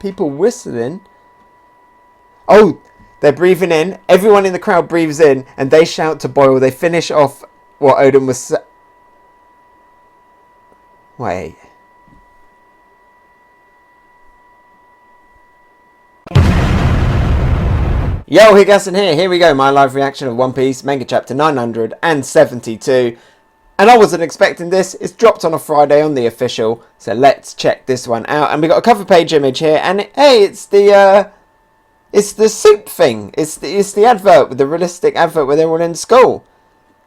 people whistling. Oh, they're breathing in. Everyone in the crowd breathes in, and they shout to Boyle. They finish off what Odin was. Wait. Yo, Higassen here. Here we go. My live reaction of One Piece manga chapter 972. And I wasn't expecting this. It's dropped on a Friday on the official. So let's check this one out. And we got a cover page image here. And hey, it's the soup thing. It's the advert, with the realistic advert where they're all in school.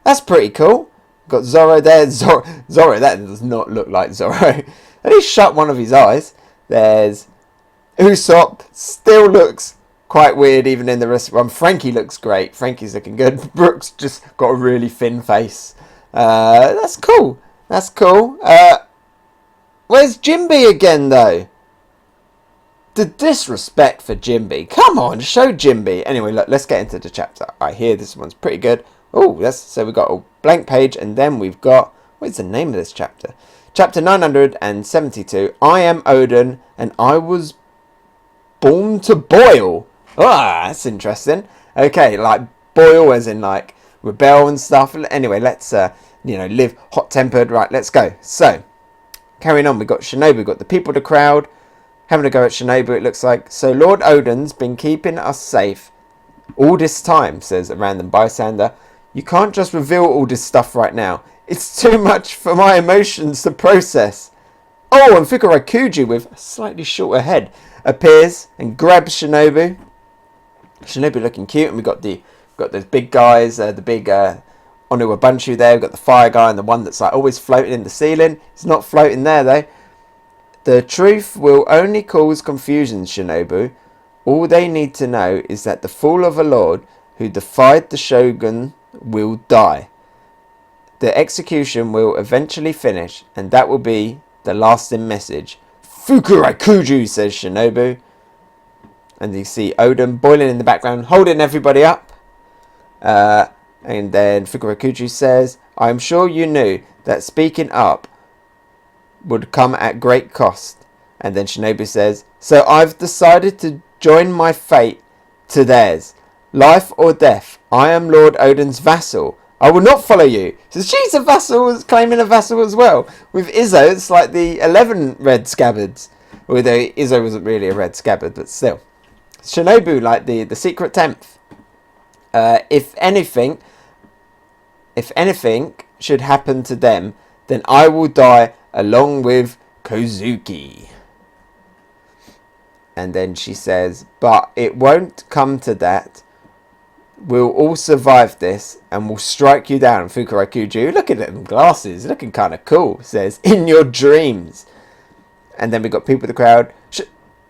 That's pretty cool. Got Zoro there. Zoro, that does not look like Zoro. And he shut one of his eyes. There's Usopp. Still looks quite weird even in the rest one. Frankie looks great. Frankie's looking good. Brooks just got a really thin face. That's cool. That's cool. Where's Jinbe again though? The disrespect for Jinbe. Come on, show Jinbe. Anyway, look, let's get into the chapter. I hear this one's pretty good. Oh, so we've got a blank page, and then we've got, what's the name of this chapter? Chapter 972. I am Odin, and I was born to boil. Ah, that's interesting. Okay, like boil as in like rebel and stuff. Anyway, let's live hot-tempered. Right, let's go. So, carrying on, we've got Shinobu, we've got the people, the crowd, having a go at Shinobu, it looks like. So Lord Odin's been keeping us safe all this time, says a random bystander. You can't just reveal all this stuff right now. It's too much for my emotions to process. Oh, and Fukurokuju, with a slightly shorter head, appears and grabs Shinobu. Shinobu looking cute, and we've got those big guys, the big Onuwabunshu there. We've got the fire guy and the one that's like always floating in the ceiling. He's not floating there though. The truth will only cause confusion, Shinobu. All they need to know is that the fool of a lord who defied the shogun will die. The execution will eventually finish, and that will be the lasting message. Fukurokuju, says Shinobu. And you see Odin boiling in the background, holding everybody up. And then Fukurokuju says, I'm sure you knew that speaking up would come at great cost. And then Shinobu says, so I've decided to join my fate to theirs. Life or death, I am Lord Odin's vassal. I will not follow you. So she's a vassal, claiming a vassal as well. With Izzo, it's like the 11 red scabbards. Although Izzo wasn't really a red scabbard, but still. Shinobu, like the secret 10th. If anything should happen to them, then I will die along with Kozuki. And then she says, but it won't come to that. We'll all survive this and we'll strike you down. Fukurokuju, look at them glasses, looking kind of cool, says, in your dreams. And then we got people in the crowd.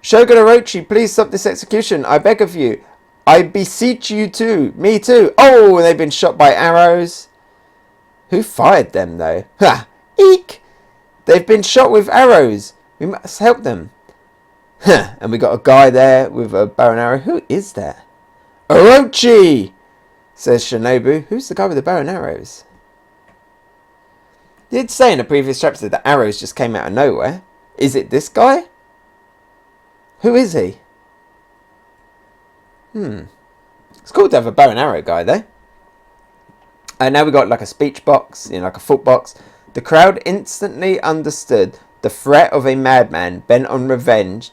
Shogun Orochi, please stop this execution. I beg of you. I beseech you too. Me too. Oh, they've been shot by arrows. Who fired them though? Ha! Eek! They've been shot with arrows. We must help them. Huh. And we got a guy there with a bow and arrow. Who is that? Orochi! Says Shinobu. Who's the guy with the bow and arrows? He did say in a previous chapter that arrows just came out of nowhere. Is it this guy? Who is he? It's cool to have a bow and arrow guy though. And now we got like a speech box, like a foot box. The crowd instantly understood the threat of a madman bent on revenge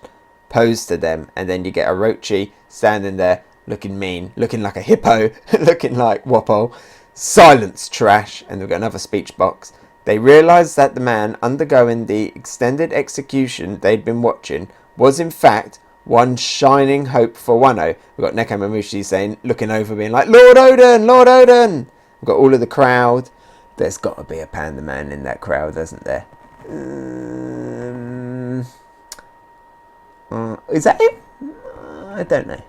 posed to them. And then you get Orochi standing there looking mean, looking like a hippo, looking like Wappo. Silence, trash. And we've got another speech box. They realised that the man undergoing the extended execution they'd been watching was in fact one shining hope for Wano. We've got Nekomamushi saying, looking over, being like, Lord Odin, Lord Odin. We've got all of the crowd. There's got to be a Panda Man in that crowd, hasn't there? Is that him? I don't know.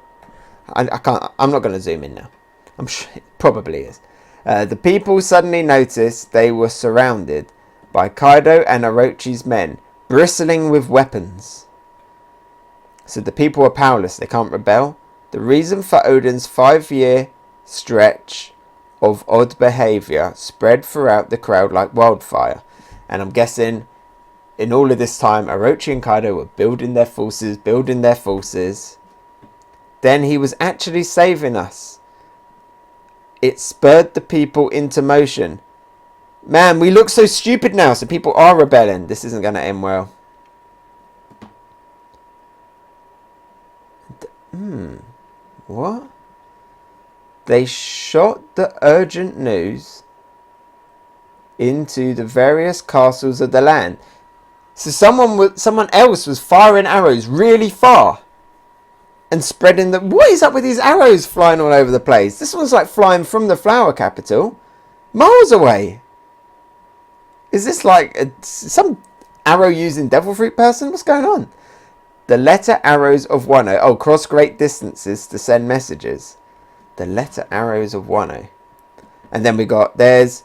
I can't. I'm not going to zoom in now. I'm sure it probably is. The people suddenly noticed they were surrounded by Kaido and Orochi's men, bristling with weapons. So the people are powerless. They can't rebel. The reason for Odin's 5-year stretch of odd behaviour spread throughout the crowd like wildfire. And I'm guessing in all of this time, Orochi and Kaido were building their forces. Then he was actually saving us. It spurred the people into motion. Man, we look so stupid now, so people are rebelling. This isn't going to end well. What? They shot the urgent news into the various castles of the land. So someone else was firing arrows really far and spreading the... What is up with these arrows flying all over the place? This one's like flying from the flower capital, miles away. Is this like some arrow using devil fruit person? What's going on? The letter arrows of Wano. Oh, cross great distances to send messages. The letter arrows of Wano. And then we got, there's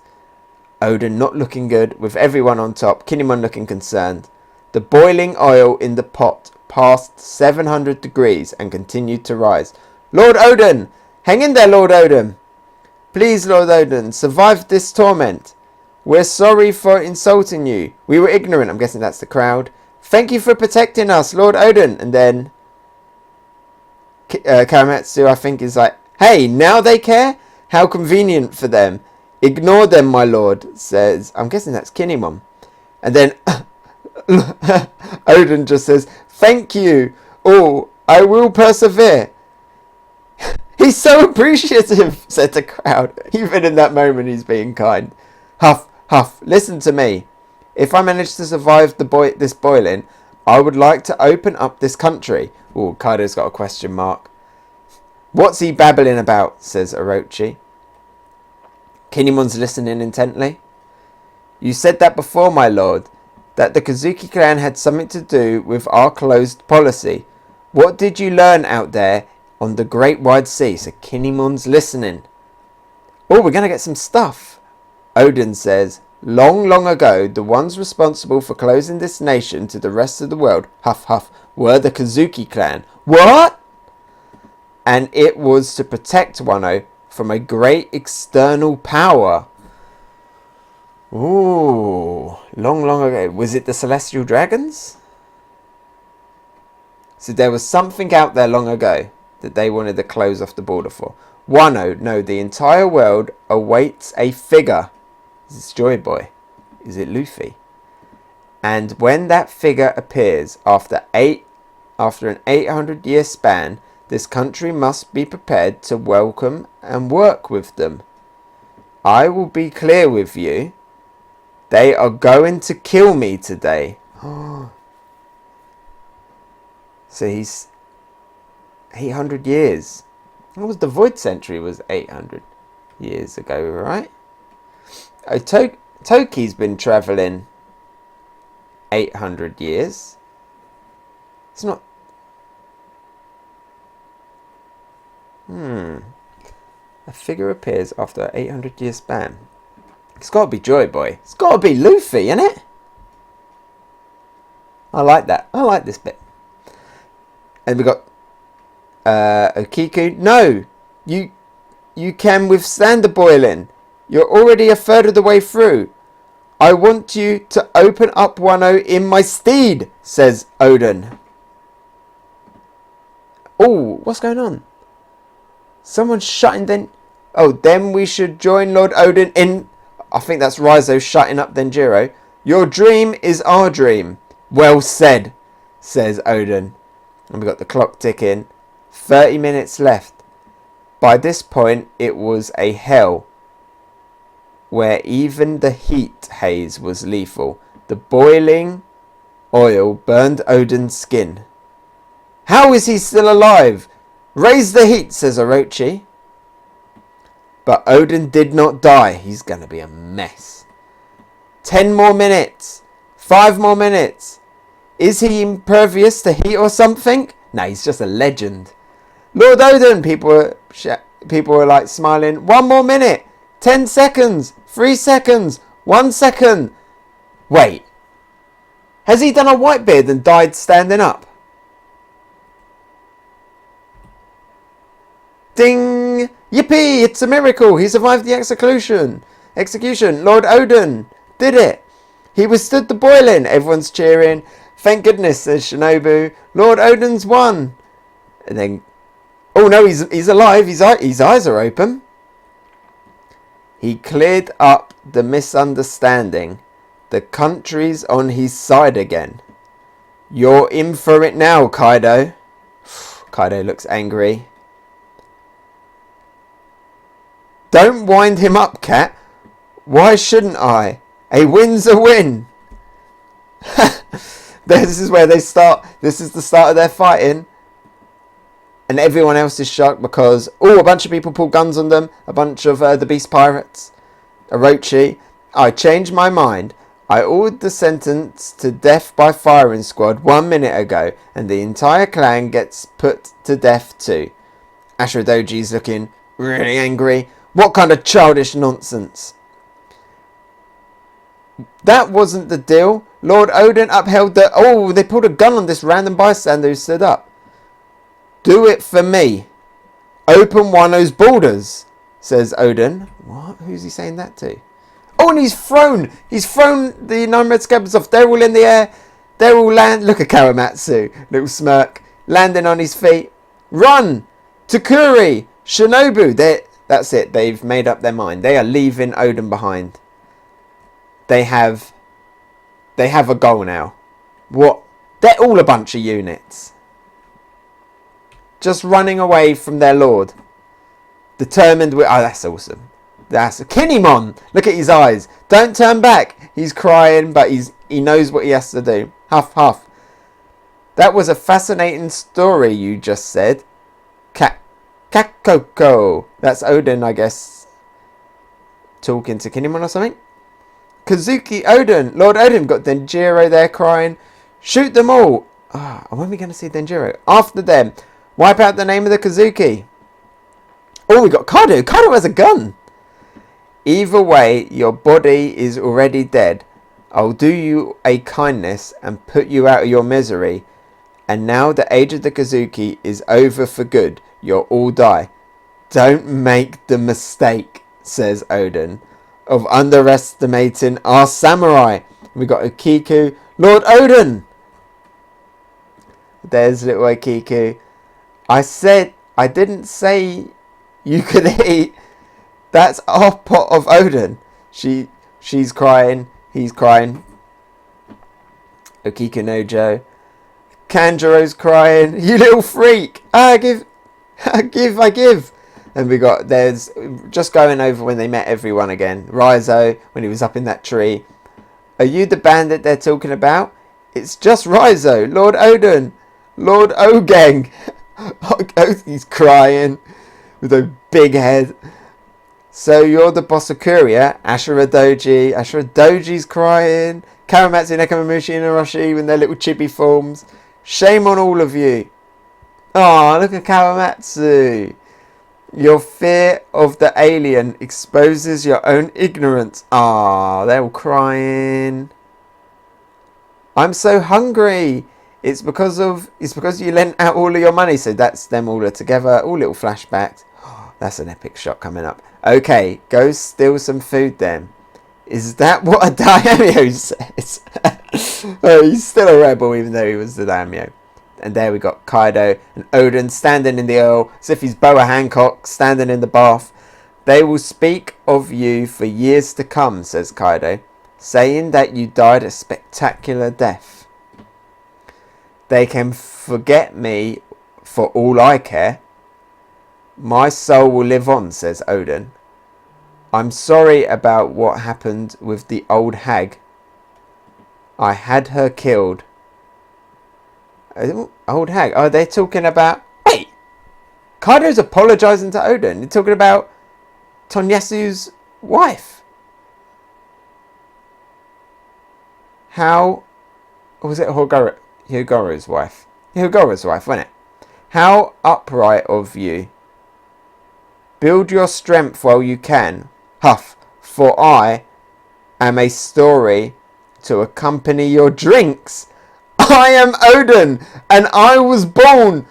Oden not looking good, with everyone on top. Kinemon looking concerned. The boiling oil in the pot passed 700 degrees and continued to rise. Lord Oden! Hang in there, Lord Oden! Please, Lord Oden, survive this torment. We're sorry for insulting you. We were ignorant. I'm guessing that's the crowd. Thank you for protecting us, Lord Oden. And then Kawamatsu, I think, is like, hey, now they care? How convenient for them. Ignore them, my lord, says... I'm guessing that's Kinemon. And then Oden just says, thank you. Oh, I will persevere. He's so appreciative, said the crowd. Even in that moment, he's being kind. Huff, huff, listen to me. If I manage to survive this boiling, I would like to open up this country. Oh, Kaido's got a question mark. What's he babbling about, says Orochi. Kinemon's listening intently. You said that before, my lord, that the Kozuki clan had something to do with our closed policy. What did you learn out there on the great wide sea? So Kinemon's listening. Oh, we're going to get some stuff. Oden says, long, long ago, the ones responsible for closing this nation to the rest of the world, huff, huff, were the Kozuki clan. What? And it was to protect Wano from a great external power. Ooh, long, long ago. Was it the Celestial Dragons? So there was something out there long ago that they wanted to close off the border for. Wano, no, the entire world awaits a figure. Is this Joy Boy? Is it Luffy? And when that figure appears after an 800-year span, this country must be prepared to welcome and work with them. I will be clear with you. They are going to kill me today. So he's 800 years. What was the Void Century? Was 800 years ago, right? Oh, Toki's been travelling 800 years. It's not... A figure appears after an 800-year span. It's got to be Joy Boy. It's got to be Luffy, isn't it? I like that. I like this bit. And we got Okiku. No, you can withstand the boiling. You're already a third of the way through. I want you to open up Wano in my stead, says Oden. Oh, what's going on? Someone's shutting then... Oh, then we should join Lord Oden in... I think that's Raizo shutting up Denjiro. Your dream is our dream. Well said, says Oden. And we've got the clock ticking. 30 minutes left. By this point, it was a hell where even the heat haze was lethal. The boiling oil burned Oden's skin. How is he still alive? Raise the heat, says Orochi. But Oden did not die. He's going to be a mess. 10 more minutes. 5 more minutes. Is he impervious to heat or something? No, he's just a legend. Lord Oden, people were like smiling. 1 more minute. 10 seconds. 3 seconds. 1 second. Wait. Has he done a Whitebeard and died standing up? Ding! Yippee! It's a miracle! He survived the execution! Lord Oden did it! He withstood the boiling. Everyone's cheering. Thank goodness, says Shinobu. Lord Odin's won. And then, oh no, he's alive. His eyes are open. He cleared up the misunderstanding. The country's on his side again. You're in for it now, Kaido. Kaido looks angry. Don't wind him up, Cat. Why shouldn't I? A win's a win. This is where they start. This is the start of their fighting. And everyone else is shocked because, a bunch of people pull guns on them. A bunch of the Beast Pirates. Orochi. I changed my mind. I ordered the sentence to death by firing squad 1 minute ago. And the entire clan gets put to death too. Ashura Doji's looking really angry. What kind of childish nonsense? That wasn't the deal. Lord Odin upheld the... Oh, they pulled a gun on this random bystander who stood up. Do it for me. Open Wano's borders, says Odin. What? Who's he saying that to? Oh, and he's thrown the 9 red scabbers off. They're all in the air. They're all land. Look at Kawamatsu. Little smirk. Landing on his feet. Run! Takuri! Shinobu! That's it. They've made up their mind. They are leaving Odin behind. They have a goal now. What? They're all a bunch of units. Just running away from their lord. Determined with... Oh, that's awesome. That's... Kinemon! Look at his eyes. Don't turn back. He's crying, but he knows what he has to do. Huff, huff. That was a fascinating story you just said. Kakoko. That's Odin, I guess. Talking to Kinemon or something. Kazuki Odin. Lord Odin. Got Denjiro there crying. Shoot them all. When are we going to see Denjiro? After them. Wipe out the name of the Kazuki. Oh, we got Kaido. Kaido has a gun. Either way, your body is already dead. I'll do you a kindness and put you out of your misery. And now the age of the Kazuki is over for good. You'll all die. Don't make the mistake, says Odin, of underestimating our samurai. We got Okiku. Lord Odin! There's little Okiku. I didn't say you could eat. That's our pot of Odin. She's crying. He's crying. Okiku Nojo. Kanjuro's crying. You little freak. I give. And we got, there's just going over when they met everyone again. Raizo, when he was up in that tree. Are you the bandit they're talking about? It's just Raizo, Lord Odin, Lord Ogeng. He's crying with a big head. So you're the boss of Kuria, Ashura Doji. Ashura Doji's crying. Kawamatsu, Nekomamushi, and Orochi in their little chibi forms. Shame on all of you. Oh, look at Kawamatsu. Your fear of the alien exposes your own ignorance. Ah, they're all crying. I'm so hungry. It's because you lent out all of your money. So that's them all together. All little flashbacks. Oh, that's an epic shot coming up. Okay, go steal some food then. Is that what a daimyo says? Oh, he's still a rebel even though he was the daimyo. And there we got Kaido and Odin standing in the oil, as if he's Boa Hancock standing in the bath. They will speak of you for years to come, says Kaido, saying that you died a spectacular death. They can forget me for all I care. My soul will live on, says Odin. I'm sorry about what happened with the old hag. I had her killed. Old hag. Oh, they're talking about... Wait! Kaido's apologising to Odin. They're talking about Tonyasu's wife. How... Or was it Hyogoro's wife? Hyogoro's wife, wasn't it? How upright of you. Build your strength while you can. Huff. For I am a story to accompany your drinks. I am Odin, and I was born...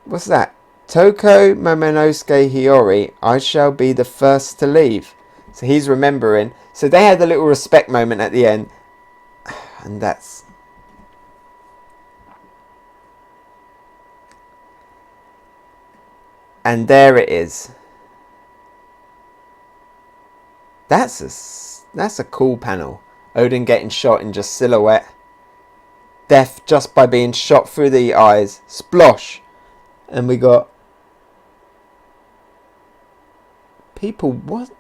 What's that? Toko Momonosuke Hiyori, I shall be the first to leave. So he's remembering. So they had a little respect moment at the end. And that's... And there it is. That's a cool panel. Odin getting shot in just silhouette. Death just by being shot through the eyes. Splosh. And we got... People, what?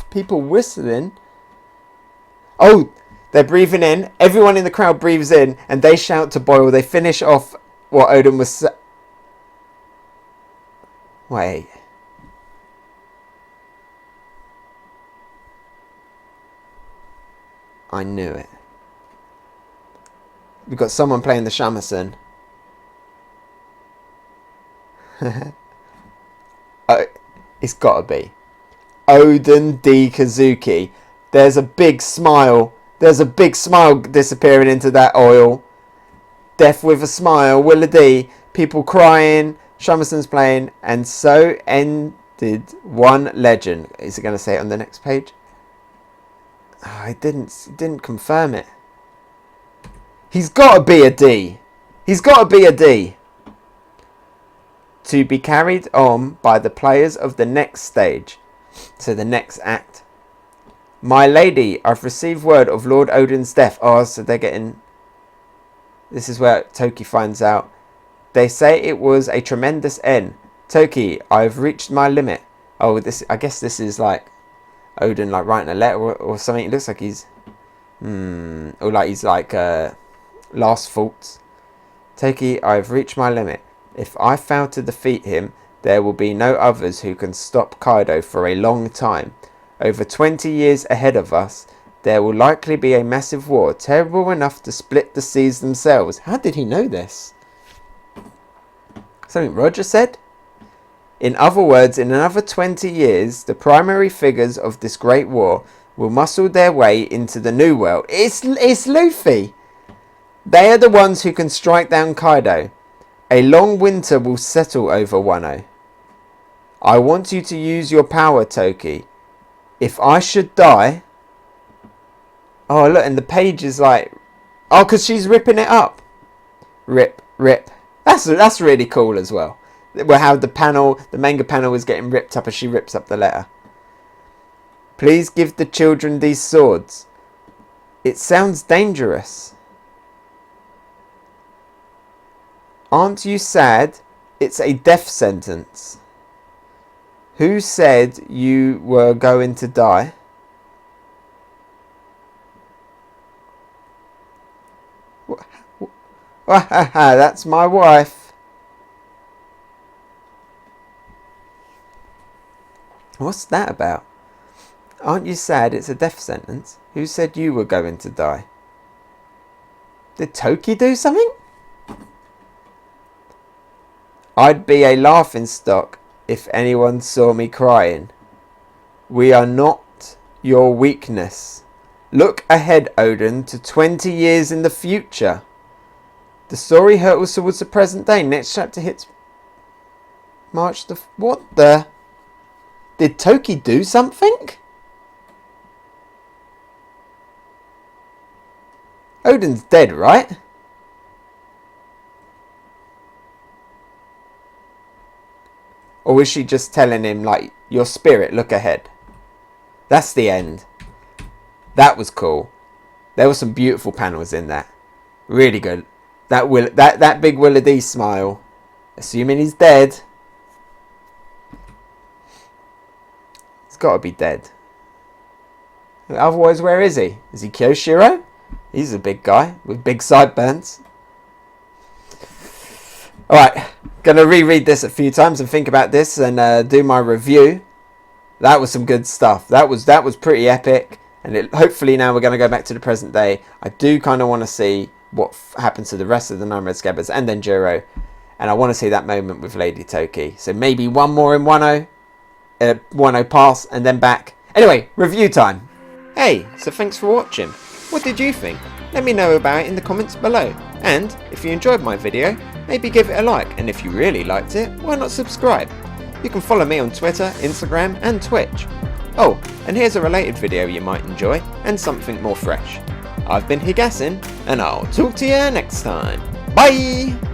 People whistling. Oh, they're breathing in. Everyone in the crowd breathes in. And they shout to Boyle. They finish off what Odin was... Wait. I knew it. We've got someone playing the shamisen. It's gotta be Odin D. Kazuki. There's a big smile. There's a big smile disappearing into that oil. Death with a smile. Willa D. People crying. Shamisen's playing. And so ended one legend. Is it going to say it on the next page? Oh, it didn't confirm it. He's got to be a D. He's got to be a D. To be carried on by the players of the next stage. So the next act. My lady, I've received word of Lord Odin's death. Oh, so they're getting... This is where Toki finds out. They say it was a tremendous end. Toki, I've reached my limit. Oh, this. I guess this is like Odin like writing a letter or something. It looks like he's... or like he's like last thoughts. Toki, I've reached my limit. If I fail to defeat him, there will be no others who can stop Kaido for a long time. Over 20 years ahead of us, there will likely be a massive war, terrible enough to split the seas themselves. How did he know this? Something Roger said? In other words, in another 20 years, the primary figures of this great war will muscle their way into the new world. It's Luffy! They are the ones who can strike down Kaido. A long winter will settle over Wano. I want you to use your power, Toki. If I should die... Oh, look, and the page is like... Oh, because she's ripping it up. Rip, rip. That's really cool as well. Where how the manga panel is getting ripped up as she rips up the letter. Please give the children these swords. It sounds dangerous. Aren't you sad? It's a death sentence. Who said you were going to die? That's my wife. What's that about? Aren't you sad it's a death sentence? Who said you were going to die? Did Toki do something? I'd be a laughingstock if anyone saw me crying. We are not your weakness. Look ahead, Odin, to 20 years in the future. The story hurtles towards the present day. Next chapter hits March the... What the... Did Toki do something? Odin's dead, right? Or was she just telling him, like, your spirit, look ahead? That's the end. That was cool. There were some beautiful panels in that. Really good. That big Willa D smile. Assuming he's dead. He's got to be dead. Otherwise, where is he? Is he Kyoshiro? He's a big guy with big sideburns. Alright, gonna reread this a few times and think about this and do my review. That was some good stuff. That was pretty epic. And hopefully now we're going to go back to the present day. I do kind of want to see what happens to the rest of the Nine Red Scabbards and then Jiro. And I want to see that moment with Lady Toki. So maybe one more in Wano. Wano Pass and then back. Anyway, review time. Hey, so thanks for watching. What did you think? Let me know about it in the comments below. And if you enjoyed my video, maybe give it a like. And if you really liked it, why not subscribe? You can follow me on Twitter, Instagram and Twitch. Oh, and here's a related video you might enjoy, and something more fresh. I've been Higasin, and I'll talk to you next time. Bye!